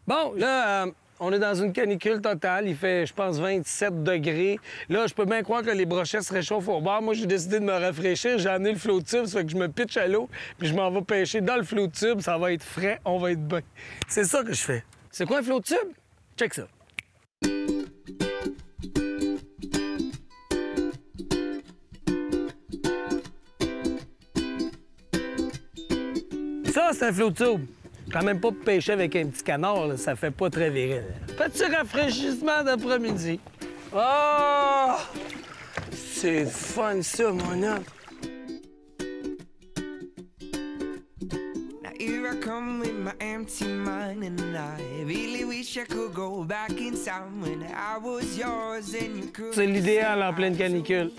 Bon, là, on est dans une canicule totale. Il fait, je pense, 27 degrés. Là, je peux bien croire que les brochets se réchauffent au bord. Moi, j'ai décidé de me rafraîchir. J'ai amené le flot tube, ça fait que je me pitche à l'eau, puis je m'en vais pêcher dans le flot tube. Ça va être frais, on va être bien. C'est ça que je fais. C'est quoi un flot tube? Check ça. Ça, c'est un flot tube. Quand même pas pêcher avec un petit canard, là, ça fait pas très viril. Petit rafraîchissement d'après-midi. Oh! C'est fun, ça, mon homme. Here I come with my empty mind, and I really wish I could go back in time when I was yours and you could. C'est l'idéal en pleine canicule.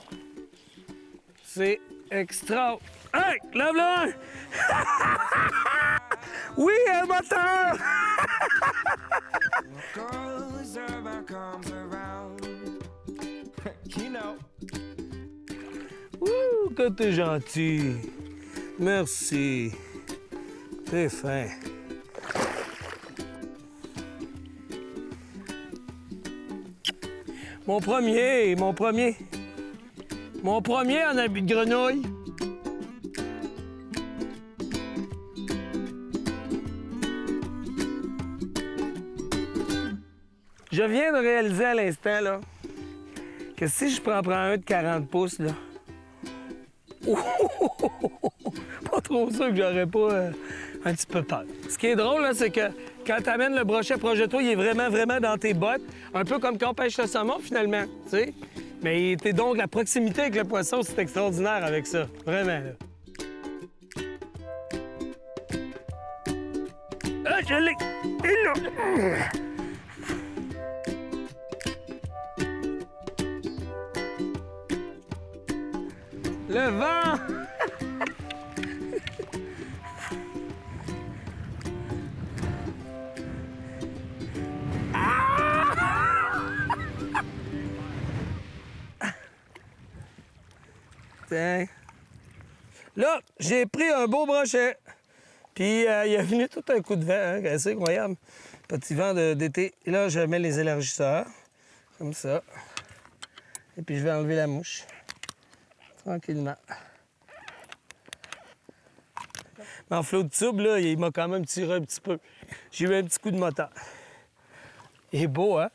C'est extra. Hey, lève-le un! Oui, un moteur! Ouh, que t'es gentil. Merci. T'es fin. Mon premier en habit de grenouille. Je viens de réaliser à l'instant, là, que si je prends un de 40 pouces, là... Pas trop sûr que j'aurais pas un petit peu peur. Ce qui est drôle, là, c'est que quand tu amènes le brochet proche de toi, il est vraiment, vraiment dans tes bottes. Un peu comme quand on pêche le saumon, finalement, tu sais. Mais t'es donc la proximité avec le poisson, c'est extraordinaire avec ça. Vraiment, là. Ah, je l'ai! Il est là! Le vent! Tiens. Là, j'ai pris un beau brochet. Puis, il est venu tout un coup de vent, hein, c'est incroyable. Petit vent d'été. Et là, je mets les élargisseurs, comme ça. Et puis, je vais enlever la mouche. Tranquillement. Mais en flot de tube, là, il m'a quand même tiré un petit peu. J'ai eu un petit coup de moteur. Il est beau, hein?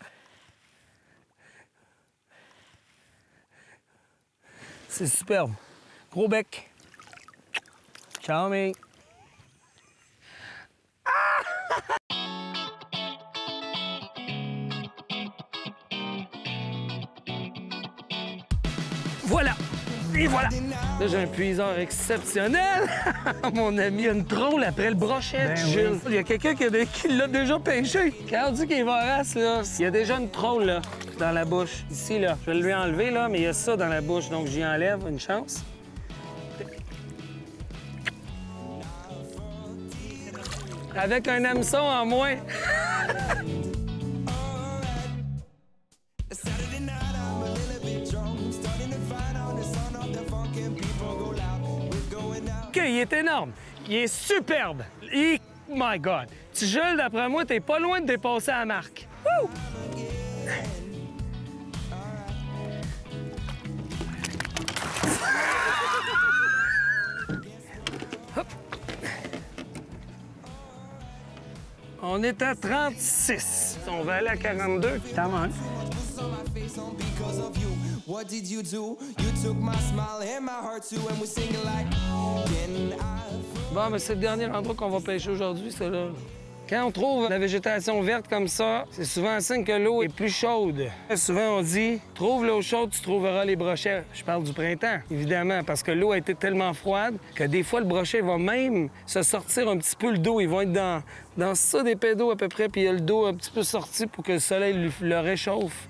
C'est superbe. Gros bec. Charming. Voilà! Et voilà! Là, j'ai un puiseur exceptionnel! Mon ami a une troll après le brochet, Jules. Oui. Il y a quelqu'un qui l'a déjà pêché. Quand on dit qu'il est vorace, là, il y a déjà une troll, là, dans la bouche. Ici, là. Je vais lui enlever, là, mais il y a ça dans la bouche, donc j'y enlève une chance. Avec un hameçon en moins. OK, il est énorme. Il est superbe. My God. Tu Jules, d'après moi, t'es pas loin de dépasser la marque. Woo! Hop. On est à 36. On va aller à 42. T'en manques. What did you do? You took my smile and my heart too, and we're singing like. Bon, mais c'est le dernier endroit qu'on va pêcher aujourd'hui, c'est là. Quand on trouve la végétation verte comme ça, c'est souvent un signe que l'eau est plus chaude. Souvent, on dit « Trouve l'eau chaude, tu trouveras les brochets ». Je parle du printemps, évidemment, parce que l'eau a été tellement froide que des fois, le brochet va même se sortir un petit peu le dos. Ils vont être dans ça des pédos à peu près, puis il y a le dos un petit peu sorti pour que le soleil le réchauffe.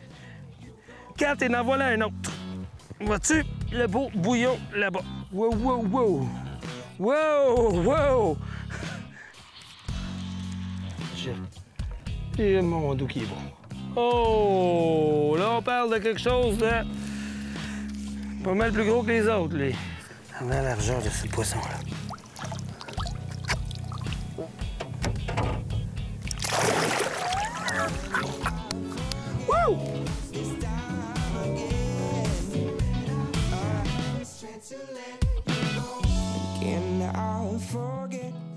Quand et en voilà un autre. Vois-tu le beau bouillon là-bas? Wow, wow, wow! Wow, wow! Et mon dos qui est bon. Oh! Là, on parle de quelque chose de pas mal plus gros que les autres, lui. On a la largeur de ce poisson-là. Can I forget?